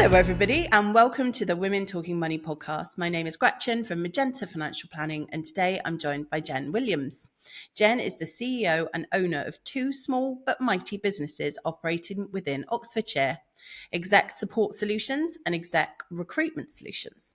Hello, everybody, and welcome to the Women Talking Money podcast. My name is Gretchen from Magenta Financial Planning, and today I'm joined by Jen Williams. Jen is the CEO and owner of two small but mighty businesses operating within Oxfordshire, Exec Support Solutions and Exec Recruitment Solutions.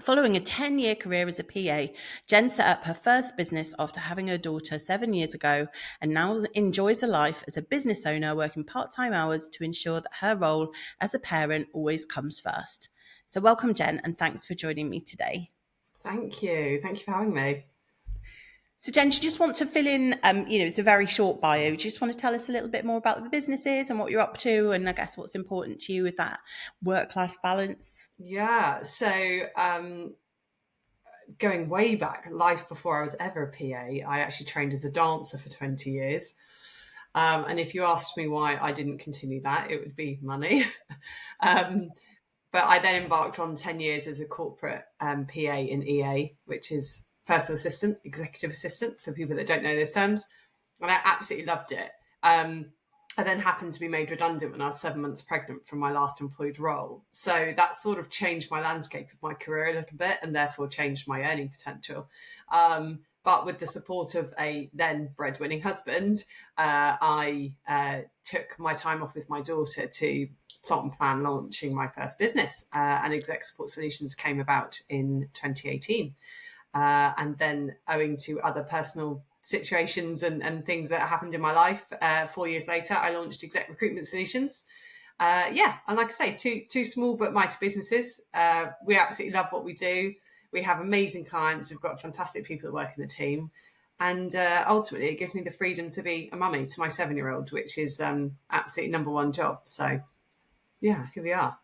Following a 10-year career as a PA, Jen set up her first business after having her daughter 7 years ago and now enjoys a life as a business owner, working part-time hours to ensure that her role as a parent always comes first. So welcome, Jen, and thanks for joining me today. Thank you. Thank you for having me. So Jen, do you just want to fill in, it's a very short bio. Do you just want to tell us a little bit more about the businesses and what you're up to and I guess what's important to you with that work-life balance? Yeah. So going way back, life before I was ever a PA, I actually trained as a dancer for 20 years. And if you asked me why I didn't continue that, it would be money. But I then embarked on 10 years as a corporate PA in EA, which is personal assistant, executive assistant for people that don't know those terms. And I absolutely loved it. I then happened to be made redundant when I was 7 months pregnant from my last employed role. So that sort of changed my landscape of my career a little bit and therefore changed my earning potential. But with the support of a then breadwinning husband, I took my time off with my daughter to plot and plan launching my first business. And Exec Support Solutions came about in 2018. And then owing to other personal situations and things that happened in my life, 4 years later, I launched Exec Recruitment Solutions. And like I say, two small but mighty businesses. We absolutely love what we do. We have amazing clients. We've got fantastic people that work in the team. And ultimately, it gives me the freedom to be a mummy to my 7-year-old, which is absolutely number one job. So, yeah, here we are.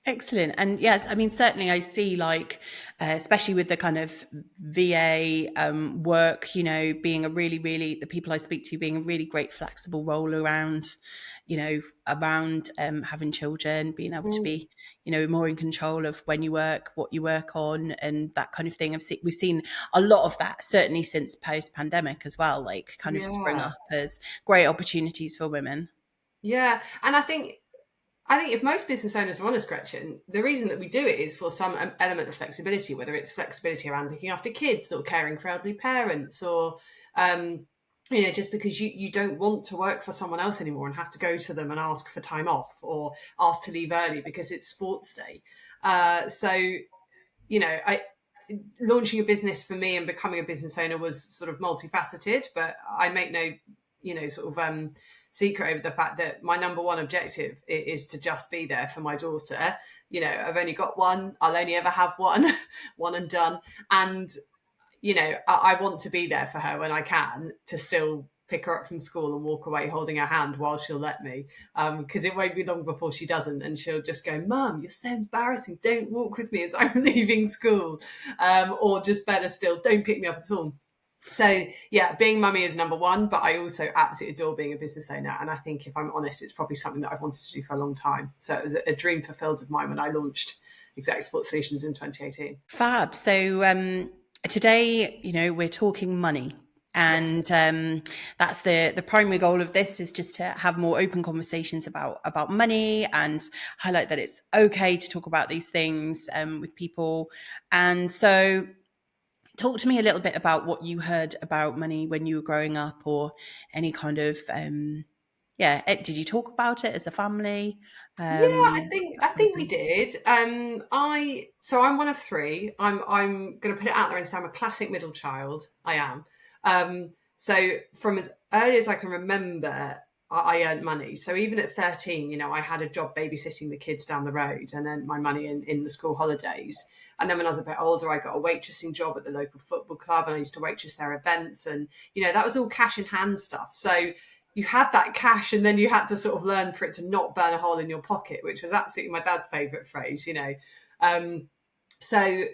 Excellent. And yes, I mean, certainly I see especially with the kind of VA work, being a the people I speak to being a really great flexible role around, having children, being able to be, more in control of when you work, what you work on and that kind of thing. We've seen a lot of that, certainly since post-pandemic as well, of spring up as great opportunities for women. Yeah. And I think if most business owners are honest, Gretchen, the reason that we do it is for some element of flexibility, whether it's flexibility around looking after kids or caring for elderly parents or, just because you don't want to work for someone else anymore and have to go to them and ask for time off or ask to leave early because it's sports day. Launching a business for me and becoming a business owner was sort of multifaceted, but I make no, secret over the fact that my number one objective is to just be there for my daughter. I've only got one. I'll only ever have one, one and done. And, I want to be there for her when I can to still pick her up from school and walk away holding her hand while she'll let me. Because it won't be long before she doesn't. And she'll just go, Mum, you're so embarrassing. Don't walk with me as I'm leaving school. Or just better still, don't pick me up at all. So, yeah, being mummy is number one, but I also absolutely adore being a business owner. And I think, if I'm honest, it's probably something that I've wanted to do for a long time. So it was a dream fulfilled of mine when I launched Exec Support Solutions in 2018. Fab. So today, we're talking money. And Yes. That's the primary goal of this, is just to have more open conversations about money and highlight that it's okay to talk about these things with people. And so talk to me a little bit about what you heard about money when you were growing up, or any kind of, did you talk about it as a family? I think we did. I'm one of three. I'm going to put it out there and say I'm a classic middle child. I am. So from as early as I can remember, I earned money. So even at 13, I had a job babysitting the kids down the road and earned my money in the school holidays. And then when I was a bit older, I got a waitressing job at the local football club and I used to waitress their events. And, that was all cash in hand stuff. So you had that cash and then you had to sort of learn for it to not burn a hole in your pocket, which was absolutely my dad's favourite phrase, So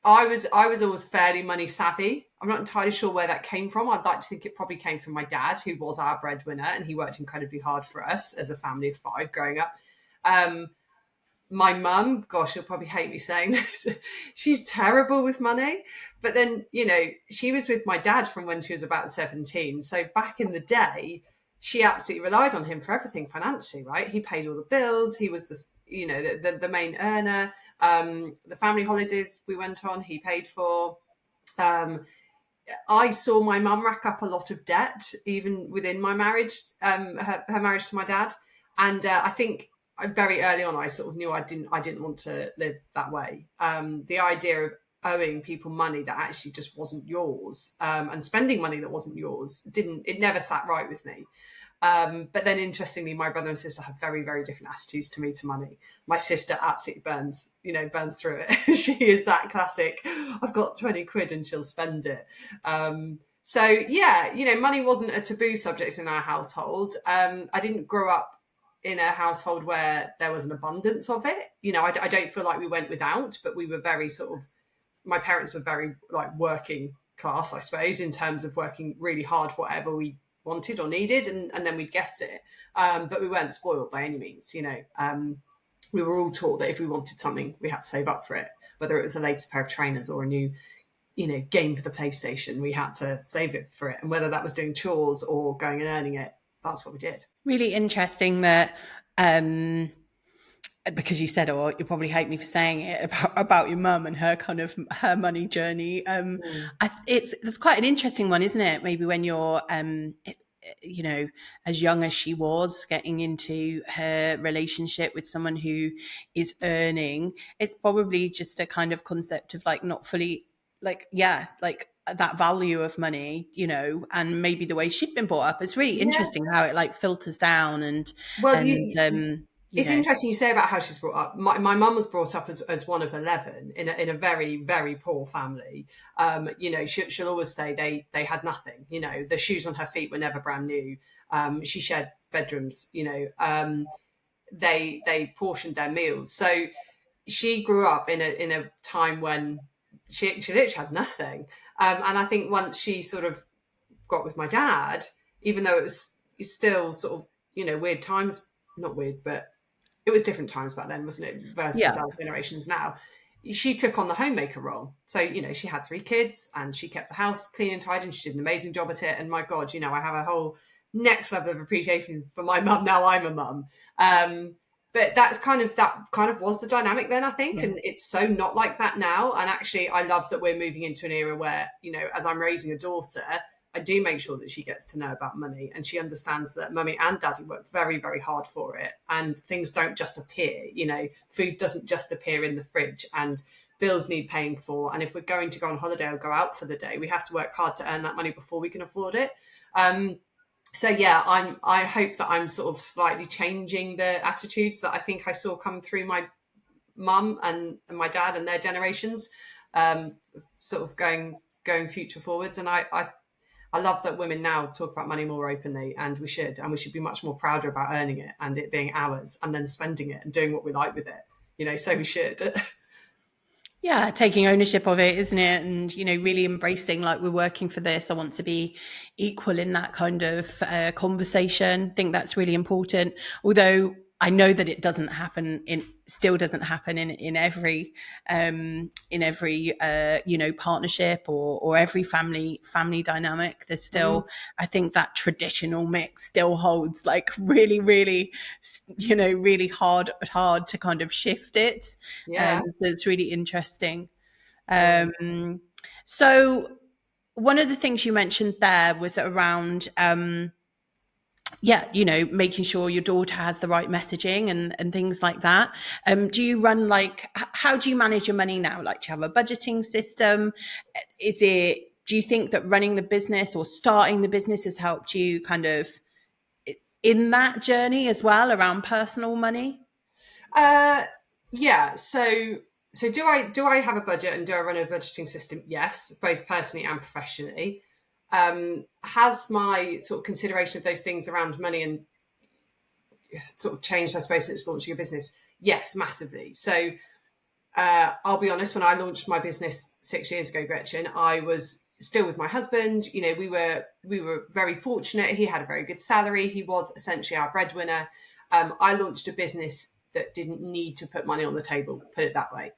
I was always fairly money savvy. I'm not entirely sure where that came from. I'd like to think it probably came from my dad, who was our breadwinner, and he worked incredibly hard for us as a family of 5 growing up. My mum, gosh, she'll probably hate me saying this, she's terrible with money. But then, she was with my dad from when she was about 17. So back in the day, she absolutely relied on him for everything financially, right? He paid all the bills. He was the main earner. The family holidays we went on, he paid for. Um, I saw my mum rack up a lot of debt, even within my marriage, her marriage to my dad. And I think very early on, I sort of knew I didn't want to live that way. The idea of owing people money that actually just wasn't yours, and spending money that wasn't yours, it never sat right with me. But then interestingly, my brother and sister have very, very different attitudes to me to money. My sister absolutely burns through it. She is that classic, I've got 20 quid and she'll spend it. So yeah, money wasn't a taboo subject in our household. I didn't grow up in a household where there was an abundance of it. I don't feel like we went without, but we were very sort of, my parents were very like working class, I suppose, in terms of working really hard for whatever we wanted or needed, and then we'd get it. But we weren't spoiled by any means. We were all taught that if we wanted something, we had to save up for it, whether it was the latest pair of trainers or a new game for the PlayStation. We had to save it for it, and whether that was doing chores or going and earning it, that's what we did. Really interesting that, because you said, or you probably hate me for saying it, about your mum and her kind of her money journey. It's quite an interesting one, isn't it? Maybe when you're, as young as she was, getting into her relationship with someone who is earning, it's probably just a kind of concept of like not fully, like, yeah, like that value of money, and maybe the way she'd been brought up. It's really Yeah. interesting how it like filters down Well, you it's know. interesting you say about how she's brought up. My mum was brought up as one of 11 in a very, very poor family. She'll always say they had nothing. The shoes on her feet were never brand new. She shared bedrooms. They portioned their meals. So she grew up in a time when she literally had nothing. And I think once she sort of got with my dad, even though it was still sort of weird times, not weird, but it was different times back then, wasn't it, versus Yeah. our generations now. She took on the homemaker role. So, she had 3 kids and she kept the house clean and tidy and she did an amazing job at it. And my God, I have a whole next level of appreciation for my mum. Now I'm a mum. But that kind of was the dynamic then, I think. Yeah. And it's so not like that now. And actually, I love that we're moving into an era where, as I'm raising a daughter, I do make sure that she gets to know about money and she understands that mummy and daddy work very, very hard for it. And things don't just appear, food doesn't just appear in the fridge and bills need paying for. And if we're going to go on holiday or go out for the day, we have to work hard to earn that money before we can afford it. So yeah, I hope that I'm sort of slightly changing the attitudes that I think I saw come through my mum and my dad and their generations, sort of going future forwards. And I love that women now talk about money more openly, and we should be much more prouder about earning it and it being ours and then spending it and doing what we like with it. So we should. Yeah, taking ownership of it, isn't it? And, really embracing like we're working for this. I want to be equal in that kind of conversation. I think that's really important. Although I know that it still doesn't happen in every partnership or every family dynamic. There's still, I think that traditional mix still holds like really, really, really hard to kind of shift it. Yeah. So it's really interesting. So one of the things you mentioned there was around, making sure your daughter has the right messaging and things like that. Do you run how do you manage your money now? Like, do you have a budgeting system? Do you think that running the business or starting the business has helped you kind of in that journey as well around personal money? Yeah. So do I have a budget and do I run a budgeting system? Yes, both personally and professionally. Has my sort of consideration of those things around money and sort of changed, I suppose, since launching a business? Yes, massively. So I'll be honest, when I launched my business 6 years ago, Gretchen, I was still with my husband. We were very fortunate. He had a very good salary. He was essentially our breadwinner. I launched a business that didn't need to put money on the table, put it that way.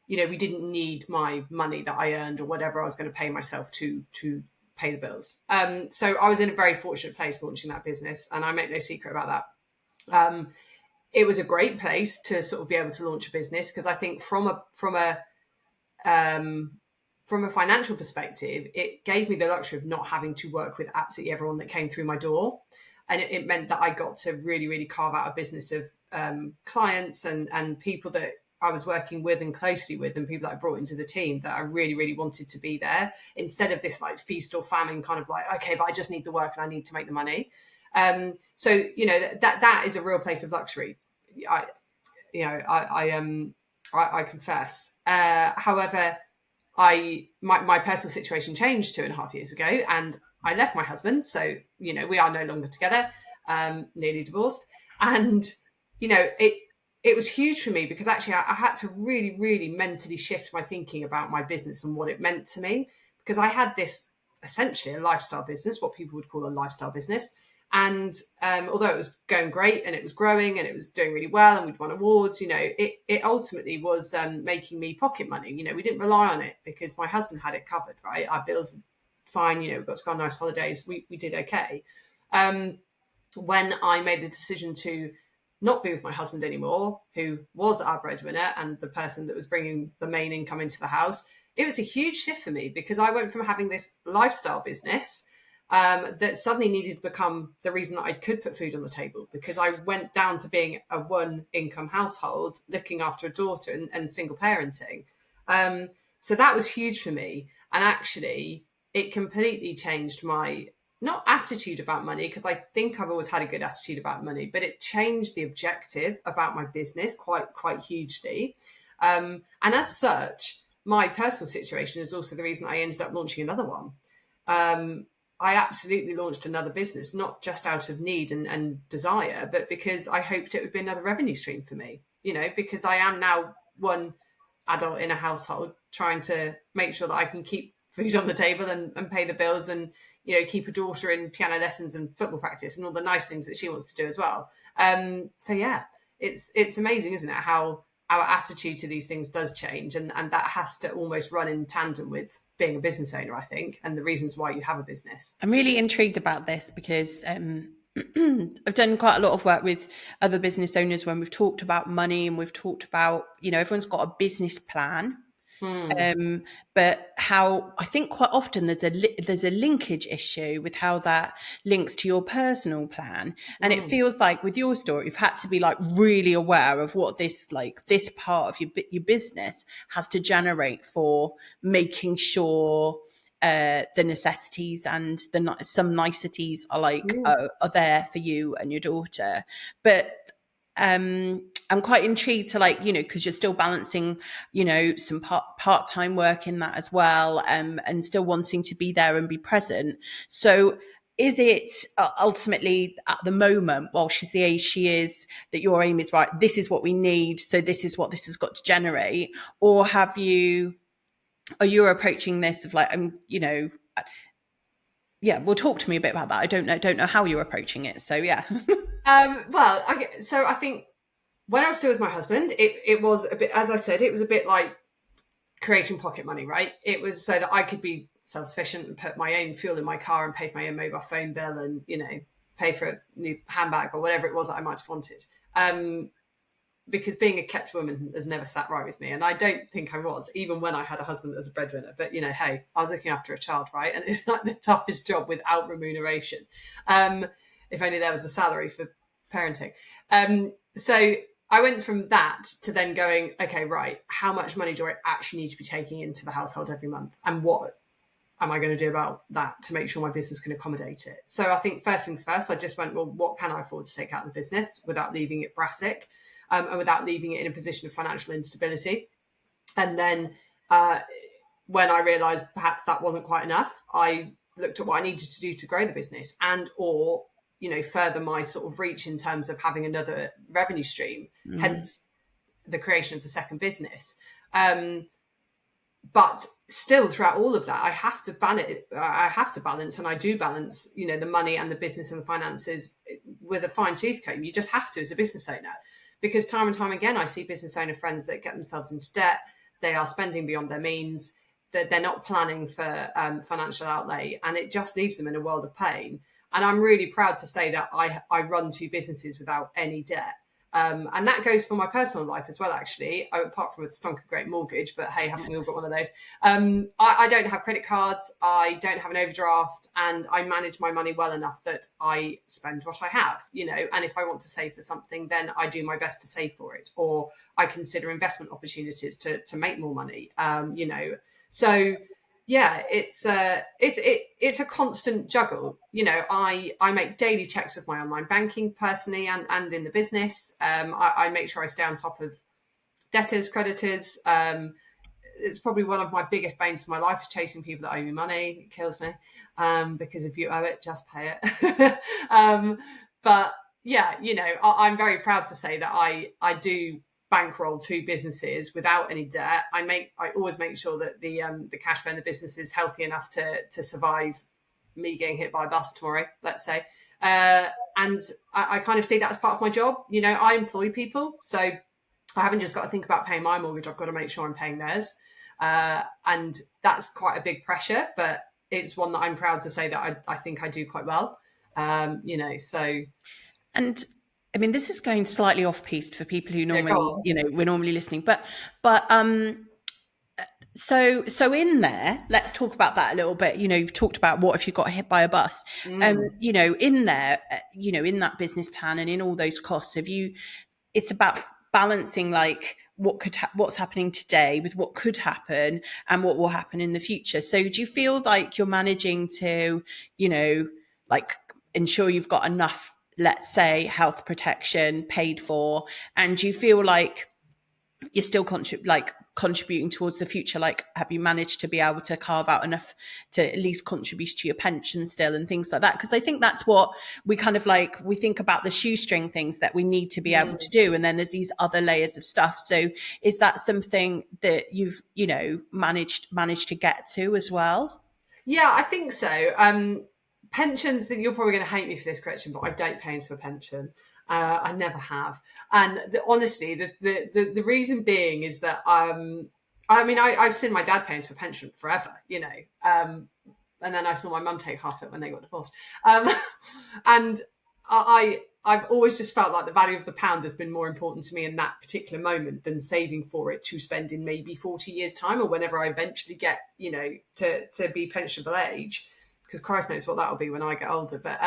We didn't need my money that I earned or whatever I was going to pay myself to pay the bills. So I was in a very fortunate place launching that business, and I make no secret about that. It was a great place to sort of be able to launch a business, because I think from a financial perspective, it gave me the luxury of not having to work with absolutely everyone that came through my door. And it meant that I got to really, really carve out a business of clients and people that I was working with and closely with, and people that I brought into the team that I really, really wanted to be there, instead of this like feast or famine kind of like, okay, but I just need the work and I need to make the money. So, you know, that is a real place of luxury. I confess. However, my personal situation changed 2.5 years ago, and I left my husband. So, you know, we are no longer together, nearly divorced. And, you know, it was huge for me, because actually I had to really, really mentally shift my thinking about my business and what it meant to me, because I had this essentially a lifestyle business, what people would call a lifestyle business. And although it was going great and it was growing and it was doing really well and we'd won awards, you know, it ultimately was making me pocket money. You know, we didn't rely on it because my husband had it covered, right? Our bills, fine, you know, we got to go on nice holidays. We did okay. When I made the decision to not be with my husband anymore, who was our breadwinner and the person that was bringing the main income into the house, it was a huge shift for me, because I went from having this lifestyle business that suddenly needed to become the reason that I could put food on the table, because I went down to being a one income household, looking after a daughter and single parenting. So that was huge for me. And actually, it completely changed my, not attitude about money, because I think I've always had a good attitude about money, but it changed the objective about my business quite hugely. And as such, my personal situation is also the reason I ended up launching another one. I absolutely launched another business, not just out of need and desire, but because I hoped it would be another revenue stream for me, you know, because I am now one adult in a household trying to make sure that I can keep food on the table and pay the bills, and, you know, keep a daughter in piano lessons and football practice and all the nice things that she wants to do as well. So yeah, it's amazing, isn't it, how our attitude to these things does change, and that has to almost run in tandem with being a business owner, I think, and the reasons why you have a business. I'm really intrigued about this because I've done quite a lot of work with other business owners when we've talked about money, and we've talked about, you know, everyone's got a business plan. But how I think quite often there's a linkage issue with how that links to your personal plan, and it feels like with your story you've had to be like really aware of what this part of your business has to generate for making sure the necessities and some niceties are are there for you and your daughter. But I'm quite intrigued to, like, you know, because you're still balancing, you know, some part-time work in that as well, and still wanting to be there and be present. So is it ultimately at the moment, while she's the age she is, that your aim is, right, this is what we need, so this is what this has got to generate? Or are you approaching this of like, you know, yeah, well, talk to me a bit about that. I don't know how you're approaching it. So yeah. So I think when I was still with my husband, it was a bit, as I said, it was a bit like creating pocket money, right? It was so that I could be self-sufficient and put my own fuel in my car and pay for my own mobile phone bill and, you know, pay for a new handbag or whatever it was that I might have wanted. Because being a kept woman has never sat right with me. And I don't think I was, even when I had a husband that was a breadwinner. But, you know, hey, I was looking after a child, right? And it's like the toughest job without remuneration. If only there was a salary for parenting. So I went from that to then going, okay, right, how much money do I actually need to be taking into the household every month? And what am I going to do about that to make sure my business can accommodate it? So I think first things first, I just went, well, what can I afford to take out of the business without leaving it brassic, and without leaving it in a position of financial instability? And then when I realised perhaps that wasn't quite enough, I looked at what I needed to do to grow the business or, you know, further my sort of reach in terms of having another revenue stream, hence the creation of the second business. But still, throughout all of that, I have to balance, and I do balance, you know, the money and the business and the finances with a fine tooth comb. You just have to as a business owner, because time and time again, I see business owner friends that get themselves into debt. They are spending beyond their means. they're not planning for financial outlay, and it just leaves them in a world of pain. And I'm really proud to say that I run two businesses without any debt. And that goes for my personal life as well, actually, apart from a stonker great mortgage. But hey, haven't we all got one of those? I don't have credit cards. I don't have an overdraft. And I manage my money well enough that I spend what I have, and if I want to save for something, then I do my best to save for it. Or I consider investment opportunities to make more money, So yeah, it's a constant juggle. I make daily checks of my online banking personally and in the business. I make sure I stay on top of debtors, creditors. It's probably one of my biggest banes for my life is chasing people that owe me money. It kills me, because if you owe it, just pay it. But yeah, I'm very proud to say that I do bankroll two businesses without any debt. I always make sure that the cash flow in the business is healthy enough to survive me getting hit by a bus tomorrow, let's say. And I kind of see that as part of my job. I employ people, so I haven't just got to think about paying my mortgage. I've got to make sure I'm paying theirs. And that's quite a big pressure, but it's one that I'm proud to say that I think I do quite well. So. And I mean, this is going slightly off piste for people who normally, Yeah, we're normally listening, but so in there, let's talk about that a little bit. You've talked about what if you got hit by a bus. In there, in that business plan and in all those costs, it's about balancing like what's happening today with what could happen and what will happen in the future. So do you feel like you're managing to, like ensure you've got enough, let's say, health protection paid for, and do you feel like you're still contributing towards the future? Like, have you managed to be able to carve out enough to at least contribute to your pension still and things like that? Because I think that's what we kind of we think about the shoestring things that we need to be able to do. And then there's these other layers of stuff. So is that something that you've, managed to get to as well? Yeah, I think so. Pensions, that you're probably going to hate me for this, Gretchen, but I don't pay into a pension. I never have. And honestly, the reason being is that, I've seen my dad pay into a pension forever, and then I saw my mum take half it when they got divorced. And I've always just felt like the value of the pound has been more important to me in that particular moment than saving for it to spend in maybe 40 years' time or whenever I eventually get, to be pensionable age, because Christ knows what that'll be when I get older. But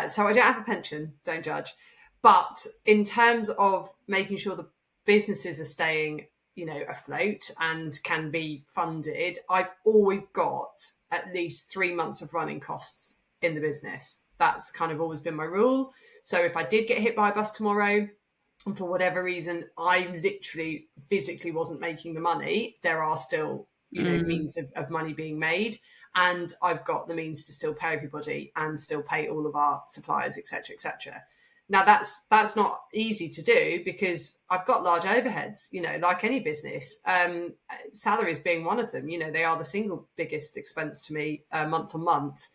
so I don't have a pension, don't judge. But in terms of making sure the businesses are staying, afloat and can be funded, I've always got at least 3 months of running costs in the business. That's kind of always been my rule. So if I did get hit by a bus tomorrow, and for whatever reason, I literally physically wasn't making the money, there are still, means of money being made. And I've got the means to still pay everybody and still pay all of our suppliers, etc., etc. Now, that's not easy to do because I've got large overheads, like any business. Salaries being one of them, they are the single biggest expense to me month on month.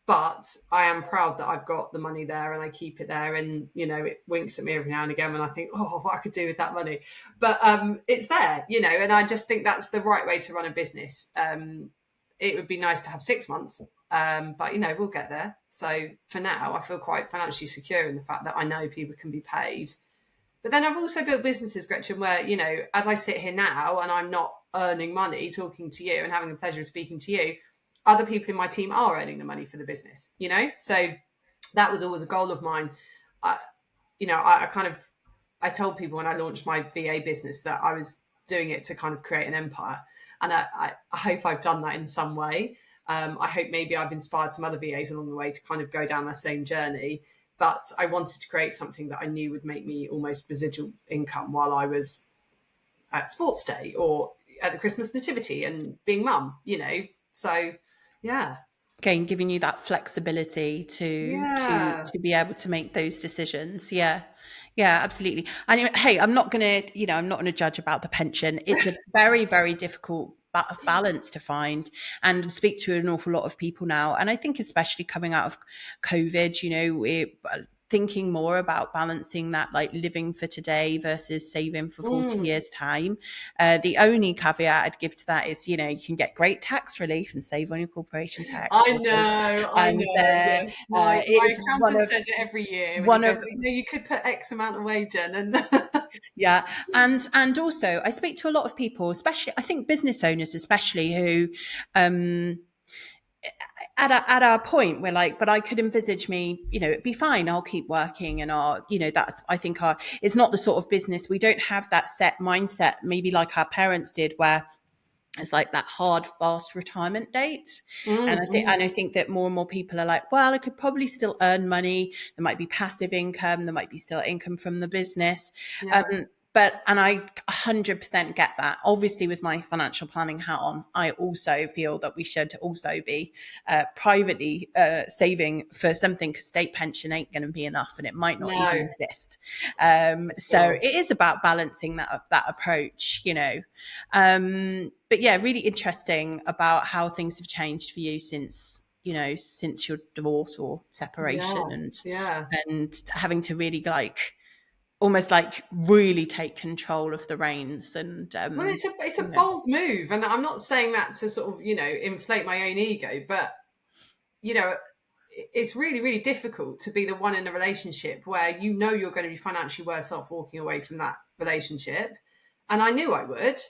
But I am proud that I've got the money there and I keep it there. And, it winks at me every now and again when I think, oh, what I could do with that money. But it's there, and I just think that's the right way to run a business. It would be nice to have 6 months, but, we'll get there. So for now, I feel quite financially secure in the fact that I know people can be paid. But then I've also built businesses, Gretchen, where, as I sit here now and I'm not earning money talking to you and having the pleasure of speaking to you, other people in my team are earning the money for the business, So that was always a goal of mine. I told people when I launched my VA business that I was doing it to kind of create an empire. And I hope I've done that in some way. I hope maybe I've inspired some other VAs along the way to kind of go down that same journey. But I wanted to create something that I knew would make me almost residual income while I was at sports day or at the Christmas nativity and being mum, So, yeah. Again, giving you that flexibility to be able to make those decisions. Yeah, absolutely. And hey, I'm not gonna judge about the pension. It's a very, very difficult balance to find and speak to an awful lot of people now. And I think especially coming out of COVID, thinking more about balancing that, like living for today versus saving for 40 Mm. years time. The only caveat I'd give to that is, you know, you can get great tax relief and save on your corporation tax. I And know. Yes, my it's accountant says it every year when he one goes, of you know, you could put X amount away, Jen, and yeah, and also I speak to a lot of people, especially I think business owners, especially who um at our point we're like, but I could envisage me, you know, it'd be fine, I'll keep working, and you know, that's, I think our, it's not the sort of business, we don't have that set mindset maybe like our parents did, where it's like that hard, fast retirement date. And I think that more and more people are like, well, I could probably still earn money. There might be passive income. There might be still income from the business. yeah, And I 100% get that. Obviously, with my financial planning hat on, I also feel that we should also be privately saving for something, because state pension ain't going to be enough, and it might not even no, exist. So sure. it is about balancing that approach, you know. But yeah, really interesting about how things have changed for you since, you know, since your divorce or separation, Yeah, yeah. and having to really like almost like really take control of the reins. And Well, it's a you know, bold move, and I'm not saying that to sort of, you know, inflate my own ego, but you know, it's really, really difficult to be the one in a relationship where you know you're going to be financially worse off walking away from that relationship. And I knew I would,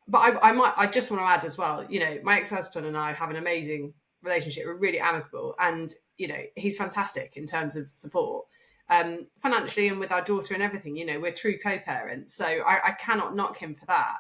but I just want to add as well, you know, my ex-husband and I have an amazing relationship. We're really amicable, and you know, he's fantastic in terms of support, financially, and with our daughter and everything. You know, we're true co-parents, so I cannot knock him for that.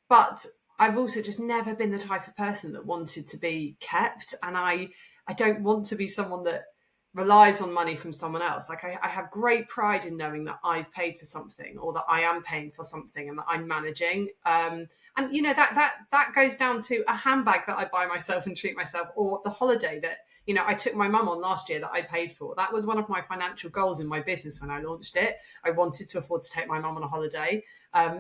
But I've also just never been the type of person that wanted to be kept, and I don't want to be someone that relies on money from someone else. Like I have great pride in knowing that I've paid for something, or that I am paying for something, and that I'm managing. And you know, that goes down to a handbag that I buy myself and treat myself, or the holiday that, you know, I took my mum on last year that I paid for. That was one of my financial goals in my business when I launched it. I wanted to afford to take my mum on a holiday.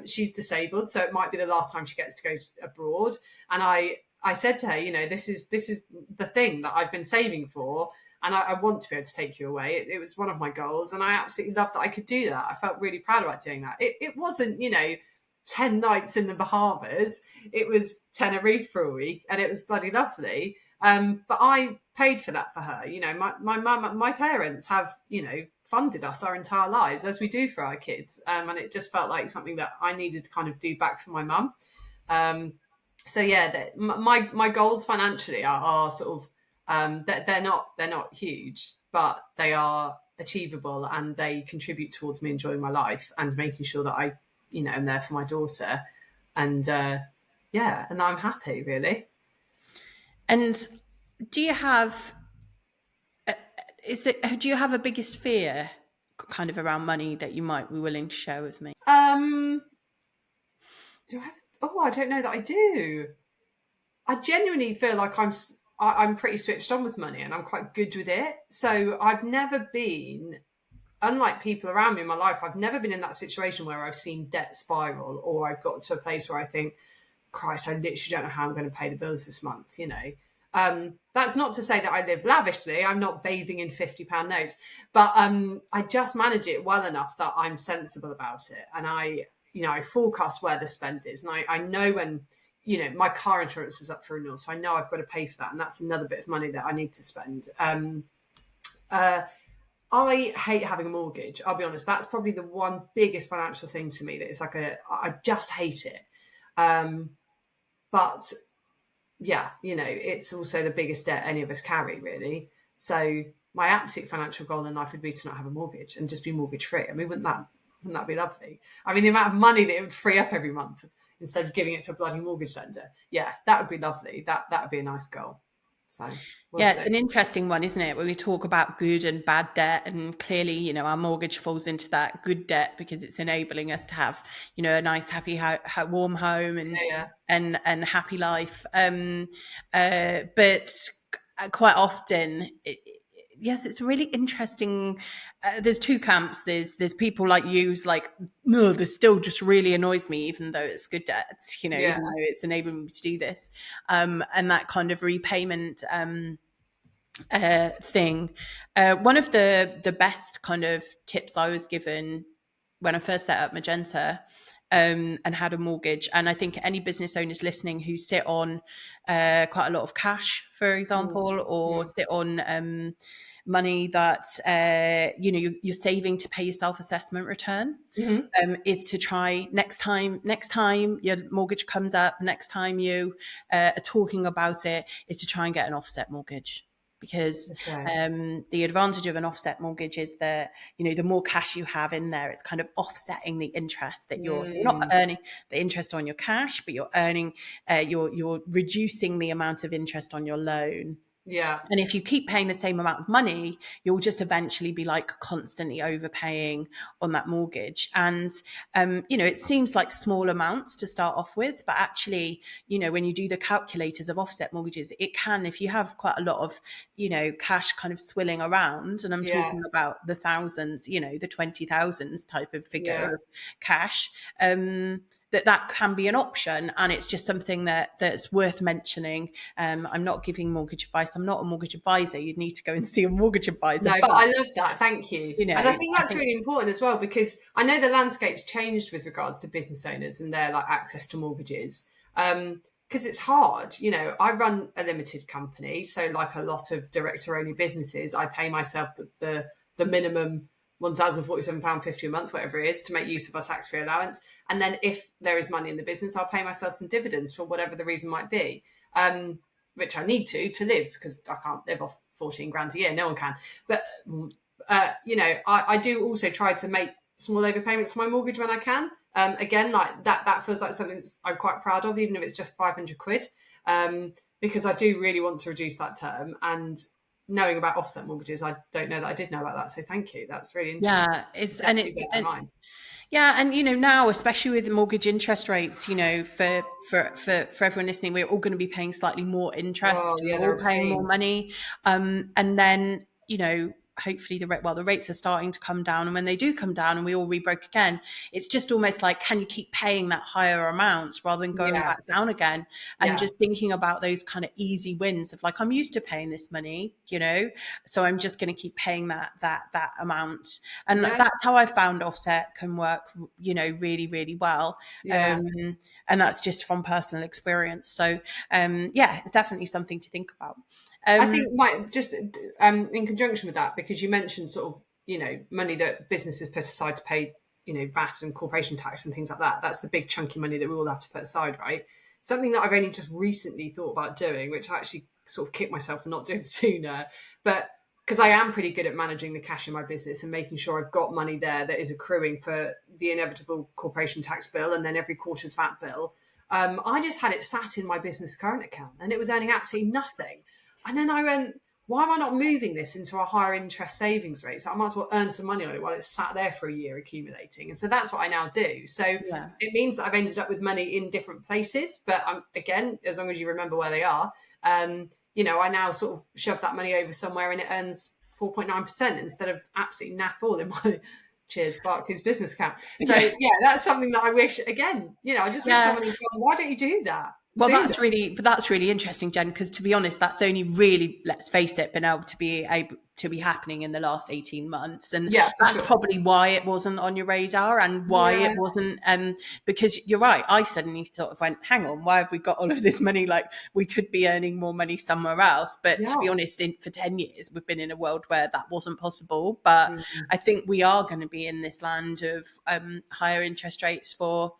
She's disabled, so it might be the last time she gets to go abroad. And I said to her, you know, this is the thing that I've been saving for, and I want to be able to take you away. It was one of my goals, and I absolutely loved that I could do that. I felt really proud about doing that. It wasn't, you know, 10 nights in the Bahamas. It was Tenerife for a week, and it was bloody lovely. But I paid for that for her. You know, my mum, my parents have, you know, funded us our entire lives, as we do for our kids. And it just felt like something that I needed to kind of do back for my mum. Um, so yeah, my goals financially are sort of, they're not huge, but they are achievable, and they contribute towards me enjoying my life and making sure that I, you know, am there for my daughter. And yeah, and I'm happy, really. and do you have do you have a biggest fear kind of around money that you might be willing to share with me? Um, do I have? Oh, I don't know that I do. I genuinely feel like I'm pretty switched on with money, and I'm quite good with it. So I've never been, unlike people around me in my life, I've never been in that situation where I've seen debt spiral, or I've got to a place where I think, Christ, I literally don't know how I'm going to pay the bills this month, you know. That's not to say that I live lavishly. I'm not bathing in £50 notes, but I just manage it well enough that I'm sensible about it. And you know, I forecast where the spend is. And I know when, you know, my car insurance is up for renewal, so I know I've got to pay for that. And that's another bit of money that I need to spend. I hate having a mortgage. I'll be honest. That's probably the one biggest financial thing to me that it's like I just hate it. But yeah, you know, it's also the biggest debt any of us carry, really. So my absolute financial goal in life would be to not have a mortgage and just be mortgage free. I mean, wouldn't that be lovely? I mean, the amount of money that it would free up every month instead of giving it to a bloody mortgage lender. Yeah, that would be lovely. That would be a nice goal. So we'll Yeah, it's see. an interesting one, isn't it? Where we talk about good and bad debt, and clearly, you know, our mortgage falls into that good debt because it's enabling us to have, you know, a nice, happy, warm home and Yeah, and happy life. But quite often, yes, it's really interesting. There's two camps. There's people like you who's like, no, this still just really annoys me, even though it's good debt. You know, yeah, even though it's enabling me to do this, and that kind of repayment. thing. One of the best kind of tips I was given when I first set up Magenta, and had a mortgage, and I think any business owners listening who sit on quite a lot of cash, for Mm, example, or mm, sit on money that you're saving to pay your self-assessment return, mhm. is to try next time your mortgage comes up, next time you are talking about it, is to try and get an offset mortgage. Because Okay. the advantage of an offset mortgage is that, the more cash you have in there, it's kind of offsetting the interest that so you're not Mm, earning the interest on your cash, but you're earning, you're reducing the amount of interest on your loan. yeah. And if you keep paying the same amount of money, you'll just eventually be like constantly overpaying on that mortgage. And, it seems like small amounts to start off with, but actually, when you do the calculators of offset mortgages, it can, if you have quite a lot of, cash kind of swilling around, and I'm Yeah. talking about the thousands, the 20,000s type of Yeah. figure of cash, that can be an option, and it's just something that's worth mentioning. I'm not giving mortgage advice. I'm not a mortgage advisor. You'd need to go and see a mortgage advisor. No, But but I love that. Thank you. And I think I that's think, really important as well, because I know the landscape's changed with regards to business owners and their like access to mortgages. Because it's hard. I run a limited company, so like a lot of director only businesses, I pay myself the minimum £1,047.50 a month, whatever it is, to make use of our tax free allowance. And then if there is money in the business, I'll pay myself some dividends for whatever the reason might be. Which I need to live, because I can't live off 14 grand a year. No one can. But, I do also try to make small overpayments to my mortgage when I can. Again, like that feels like something I'm quite proud of, even if it's just 500 quid, because I do really want to reduce that term. And knowing about offset mortgages, I don't know that I did know about that. So thank you. That's really interesting. yeah, it's and Definitely it's bear that in and mind. yeah, and now, especially with mortgage interest rates, for everyone listening, we're all going to be paying slightly more Oh, interest. yeah, We're they're all paying more obscene. money, and then hopefully the rates are starting to come down, and when they do come down, and we all rebroke again, it's just almost like, can you keep paying that higher amount rather than going back down Yes. again? And Yes. just thinking about those kind of easy wins of like, I'm used to paying this money, so I'm just going to keep paying that amount. And Yeah. that's how I found offset can work, really, really well. Yeah. And that's just from personal experience. So, yeah, it's definitely something to think about. I Um, think might just in conjunction with that, because you mentioned sort of money that businesses put aside to pay VAT and corporation tax and things like that. That's the big chunky money that we all have to put aside, right? Something that I've only just recently thought about doing, which I actually sort of kicked myself for not doing sooner, but because I am pretty good at managing the cash in my business and making sure I've got money there that is accruing for the inevitable corporation tax bill and then every quarter's VAT bill. I just had it sat in my business current account and it was earning absolutely nothing. And then I went, why am I not moving this into a higher interest savings rate? So I might as well earn some money on it while it's sat there for a year accumulating. And so that's what I now do. So yeah. it means that I've ended up with money in different places, but again, as long as you remember where they are, I now sort of shove that money over somewhere and it earns 4.9% instead of absolutely naff all in my cheers Barclays business account. So Yeah. yeah, that's something that I wish, again, I just wish Yeah. someone had gone, why don't you do that Well, sooner? that's really interesting, Jen, because to be honest, that's only really, let's face it, been able to be happening in the last 18 months. And Yeah, for that's sure. probably why it wasn't on your radar, and why Yeah. it wasn't, because you're right. I suddenly sort of went, hang on, why have we got all of this money? Like, we could be earning more money somewhere else. But to be Yeah. honest, for 10 years, we've been in a world where that wasn't possible. But Mm. I think we are going to be in this land of higher interest rates for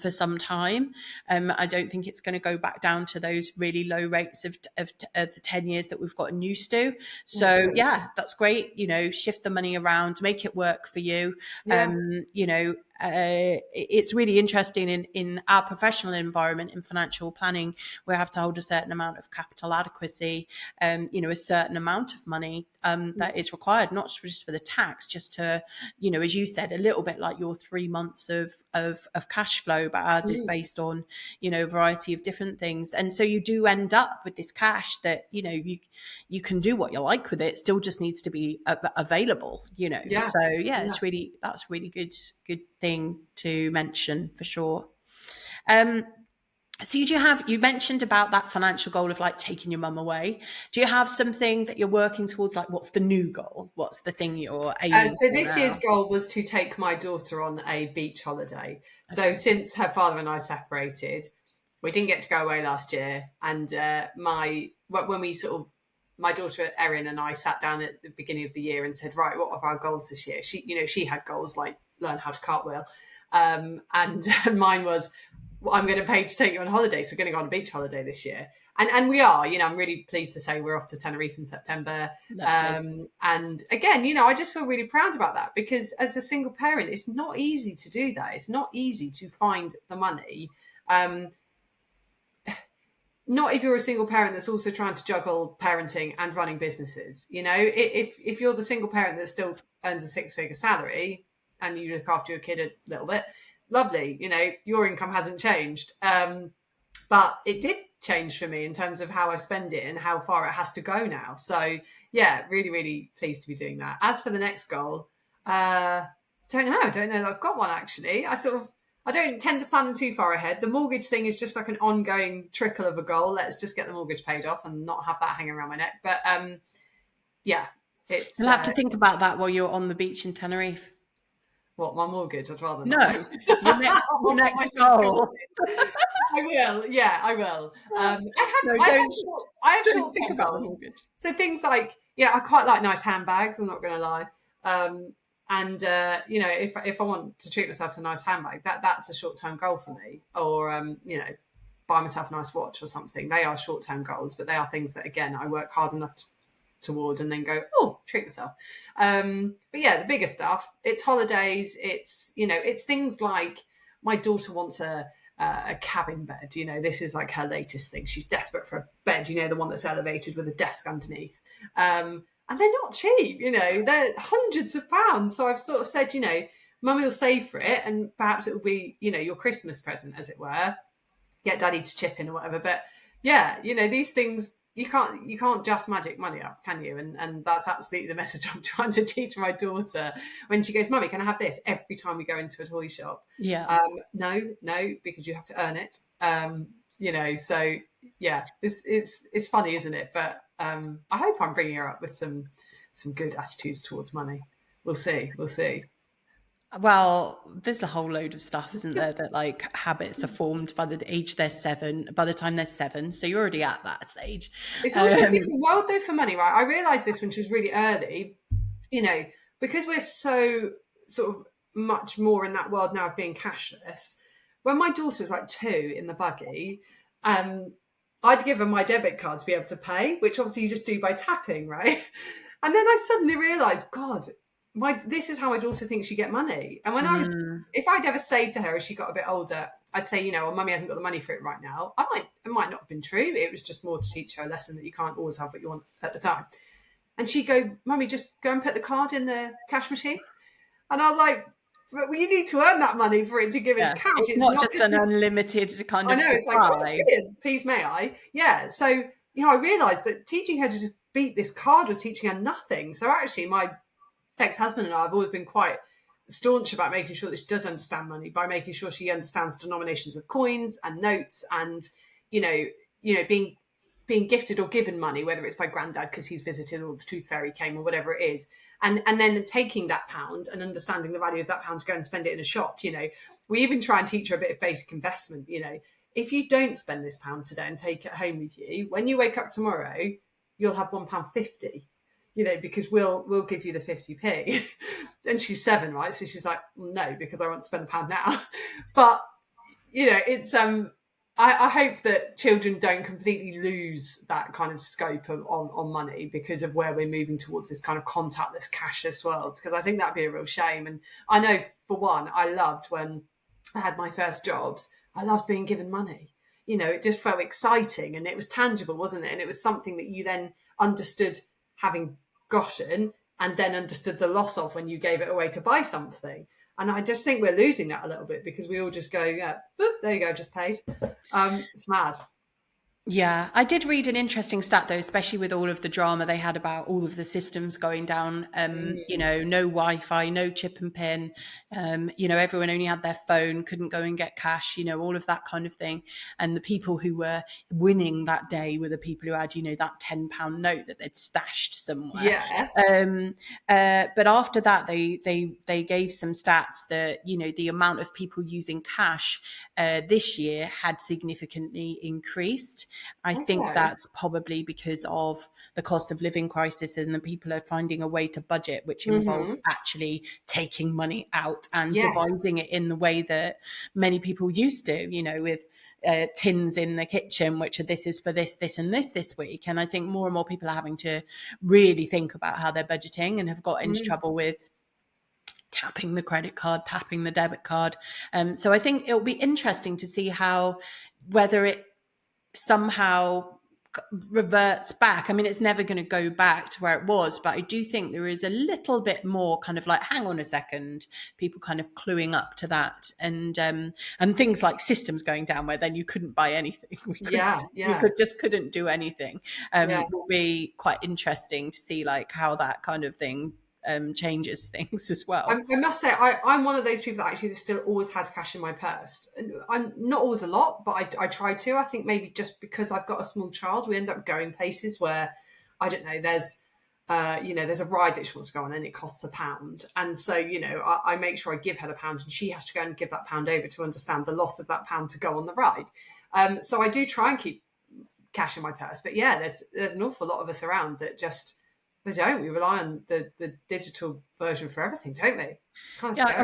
some time. I don't think it's going to go back down to those really low rates of the 10 years that we've gotten used to. Oh, So, good. yeah, that's great. Shift the money around, make it work for you. Yeah. It's really interesting in our professional environment in financial planning. We have to hold a certain amount of capital adequacy, a certain amount of money that is required, not just for the tax, just to, as you said, a little bit like your 3 months of cash flow, but ours is Mm. based on, a variety of different things. And so you do end up with this cash that, you can do what you like with it, still just needs to be available, Yeah. So yeah, Yeah. that's really good thing to mention for sure. Um, So you mentioned about that financial goal of like taking your mum away. Do you have something that you're working towards? Like, what's the new goal? What's the thing you're aiming So for this year's now? goal was to take my daughter on a beach holiday. So Okay. since her father and I separated, we didn't get to go away last year. And when we sort of, my daughter Erin and I sat down at the beginning of the year and said, right, what are our goals this year? She had goals like learn how to cartwheel, and mine was, well, I'm going to pay to take you on holiday. So we're going to go on a beach holiday this year. And we are, I'm really pleased to say we're off to Tenerife in September. Lovely. And again, I just feel really proud about that, because as a single parent, it's not easy to do that. It's not easy to find the money. Not if you're a single parent that's also trying to juggle parenting and running businesses. If you're the single parent that still earns a six-figure salary and you look after your kid a little bit, lovely. Your income hasn't changed. But it did change for me in terms of how I spend it and how far it has to go now. So yeah, really, really pleased to be doing that. As for the next goal, don't know. I don't know that I've got one actually. I don't tend to plan them too far ahead. The mortgage thing is just like an ongoing trickle of a goal. Let's just get the mortgage paid off and not have that hanging around my neck. But yeah, it's You'll have to think about that while you're on the beach in Tenerife. what, my mortgage. I'd rather No, not. your next goal. I will. Yeah, I will. No, I have don't short think term about the goals. mortgage. So things like, I quite like nice handbags. I'm not going to lie. And if I want to treat myself to a nice handbag, that's a short term goal for me. Or buy myself a nice watch or something. They are short term goals, but they are things that again I work hard enough toward and then go, oh, treat myself. But yeah, the bigger stuff, it's holidays, it's things like my daughter wants a cabin bed. This is like her latest thing. She's desperate for a bed, the one that's elevated with a desk underneath. And they're not cheap, they're hundreds of pounds. So I've sort of said, mummy will save for it, and perhaps it will be, your Christmas present, as it were. Get daddy to chip in or whatever. But yeah, these things, you can't just magic money up, can you? And that's absolutely the message I'm trying to teach my daughter when she goes, mummy, can I have this every time we go into a toy shop? Yeah. No, because you have to earn it. So yeah, it's funny, isn't it? But I hope I'm bringing her up with some good attitudes towards money. We'll see. Well, there's a whole load of stuff, isn't there, that like habits are formed by the age they're 7, by the time they're 7. So you're already at that stage. It's also a Um, different world though for money, right? I realised this when she was really early, because we're so sort of much more in that world now of being cashless. When my daughter was like 2 in the buggy, I'd give her my debit card to be able to pay, which obviously you just do by tapping, right? And then I suddenly realised, God, this is how my daughter thinks you get money. And if I'd ever say to her as she got a bit older, I'd say, well, mummy hasn't got the money for it right now. It might not have been true. It was just more to teach her a lesson that you can't always have what you want at the time. And she'd go, mummy, just go and put the card in the cash machine. And I was like, but you need to earn that money for it to give us yeah, cash. it's It's not not just just an this. unlimited kind I of know, it's like, oh, supply. brilliant, please may I? Yeah. So, I realised that teaching her to just beat this card was teaching her nothing. So actually my ex-husband and I have always been quite staunch about making sure that she does understand money by making sure she understands denominations of coins and notes, and being gifted or given money, whether it's by granddad because he's visited or the tooth fairy came or whatever it is, and then taking that pound and understanding the value of that pound to go and spend it in a shop. We even try and teach her a bit of basic investment. If you don't spend this pound today and take it home with you, when you wake up tomorrow, you'll have £1.50. Because we'll give you the 50p. And she's 7, right? So she's like, no, because I want to spend £1 now. But it's I hope that children don't completely lose that kind of scope on money because of where we're moving towards this kind of contactless, cashless world. Because I think that'd be a real shame. And I know, for one, I loved when I had my first jobs. I loved being given money. It just felt exciting and it was tangible, wasn't it? And it was something that you then understood having gotten and then understood the loss of when you gave it away to buy something. And I just think we're losing that a little bit because we all just go, yeah, boop, there you go, just paid. It's mad. Yeah, I did read an interesting stat though, especially with all of the drama they had about all of the systems going down. No Wi-Fi, no chip and pin. Everyone only had their phone, couldn't go and get cash. All of that kind of thing. And the people who were winning that day were the people who had, that £10 note that they'd stashed somewhere. Yeah. But after that, they gave some stats that the amount of people using cash this year had significantly increased. I think Okay. that's probably because of the cost of living crisis, and the people are finding a way to budget, which involves Mm-hmm. actually taking money out and Yes. devising it in the way that many people used to, with tins in the kitchen, which are this is for this and this week. And I think more and more people are having to really think about how they're budgeting and have got into Mm. trouble with tapping the credit card, tapping the debit card. So I think it'll be interesting to see whether it somehow reverts back. I mean, it's never going to go back to where it was, but I do think there is a little bit more kind of like, hang on a second, people kind of cluing up to that, and things like systems going down where then you couldn't buy anything. Yeah. We Yeah. couldn't do anything. Yeah. Will be quite interesting to see like how that kind of thing changes things as well. I must say, I'm one of those people that actually still always has cash in my purse. And I'm not always a lot, but I try to. I think maybe just because I've got a small child, we end up going places where, I don't know, there's a ride that she wants to go on and it costs £1. And so, I make sure I give her the pound and she has to go and give that pound over to understand the loss of that pound to go on the ride. So I do try and keep cash in my purse. But yeah, there's an awful lot of us around that just we don't. We rely on the digital version for everything, don't we? It's kind of Yeah, scary.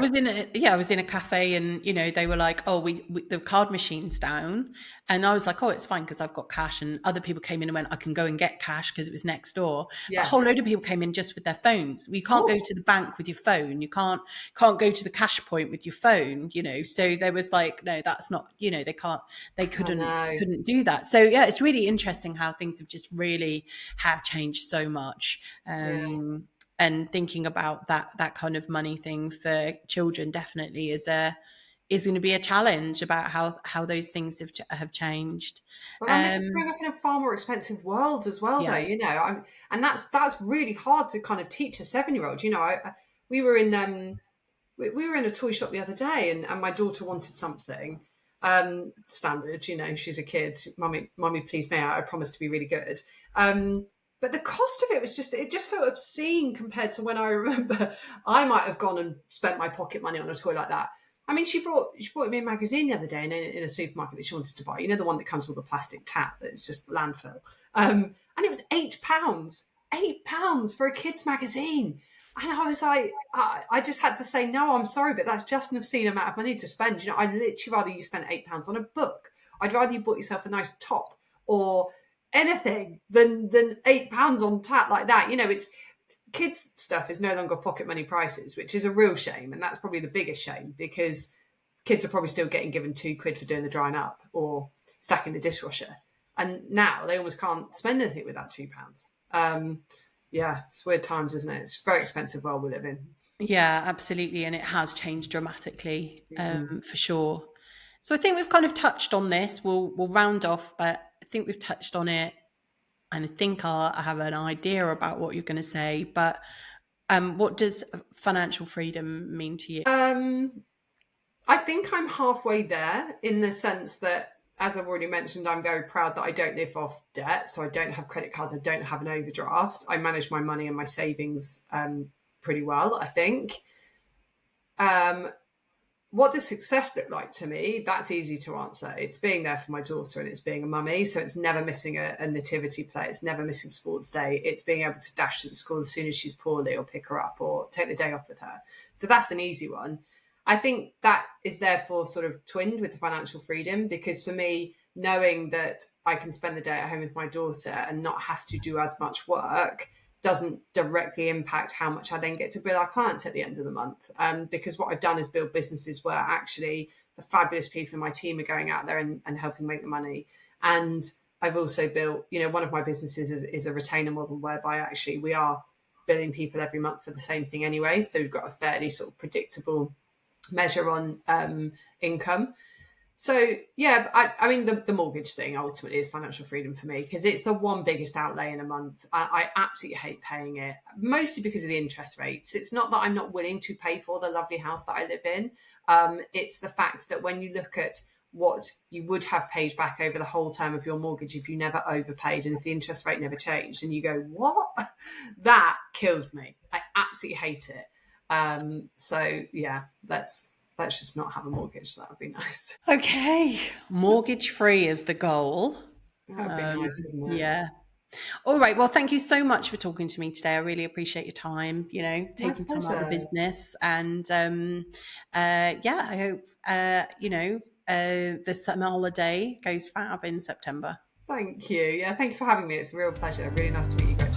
I was in a cafe, and they were like, "Oh, we the card machine's down," and I was like, "Oh, it's fine because I've got cash." And other people came in and went, "I can go and get cash because it was next door." But a whole Yes, load of people came in just with their phones. You of can't go course. to the bank with your phone. You can't go to the cash point with your phone. So there was like, no, that's not. They I know. couldn't do that. So yeah, it's really interesting how things have just really have changed so much. Yeah. And thinking about that kind of money thing for children definitely is going to be a challenge about how those things have changed. Well, and they're just growing Um, up in a far more expensive world as well, though. yeah, And that's really hard to kind of teach a 7-year-old. We were in we were in a toy shop the other day, and my daughter wanted something. Standard, she's a kid. Mummy, please may I promise to be really good. But the cost of it just felt obscene compared to when I remember I might have gone and spent my pocket money on a toy like that. I mean, she brought me a magazine the other day in a supermarket that she wanted to buy. The one that comes with a plastic tap that's just landfill. And it was £8, £8 for a kid's magazine. And I was like, I just had to say, no, I'm sorry, but that's just an obscene amount of money to spend. I'd literally rather you spent £8 on a book. I'd rather you bought yourself a nice top or anything than £8 on tap like that. It's kids stuff is no longer pocket money prices, which is a real shame. And that's probably the biggest shame because kids are probably still getting given £2 for doing the drying up or stacking the dishwasher. And now they almost can't spend anything with that £2. Yeah, it's weird times, isn't it? It's a very expensive world we live in. yeah, absolutely, and it has changed dramatically, Mm. for sure. So I think we've kind of touched on this. We'll round off, but I think we've touched on it, and I think I have an idea about what you're going to say. But what does financial freedom mean to you? I think I'm halfway there in the sense that, as I've already mentioned, I'm very proud that I don't live off debt. So I don't have credit cards. I don't have an overdraft. I manage my money and my savings pretty well, I think. Um, what does success look like to me? That's easy to answer. It's being there for my daughter and it's being a mummy. So it's never missing a nativity play. It's never missing sports day. It's being able to dash to the school as soon as she's poorly or pick her up or take the day off with her. So that's an easy one. I think that is therefore sort of twinned with the financial freedom because for me, knowing that I can spend the day at home with my daughter and not have to do as much work doesn't directly impact how much I then get to bill our clients at the end of the month. Because what I've done is build businesses where actually the fabulous people in my team are going out there and helping make the money. And I've also built, one of my businesses is a retainer model whereby actually we are billing people every month for the same thing anyway. So we've got a fairly sort of predictable measure on income. So yeah, I mean the mortgage thing ultimately is financial freedom for me because it's the one biggest outlay in a month. I absolutely hate paying it, mostly because of the interest rates. It's not that I'm not willing to pay for the lovely house that I live in. It's the fact that when you look at what you would have paid back over the whole term of your mortgage if you never overpaid and if the interest rate never changed, and you go, what? That kills me. I absolutely hate it. So yeah, let's just not have a mortgage. That would be nice. Okay, mortgage free is the goal. That would be nice, wouldn't it? Yeah. All right. Well, thank you so much for talking to me today. I really appreciate your time, My taking time out of the pleasure. business. And yeah, I hope, the summer holiday goes fab in September. Thank you. Yeah, thank you for having me. It's a real pleasure. Really nice to meet you, Gretchen.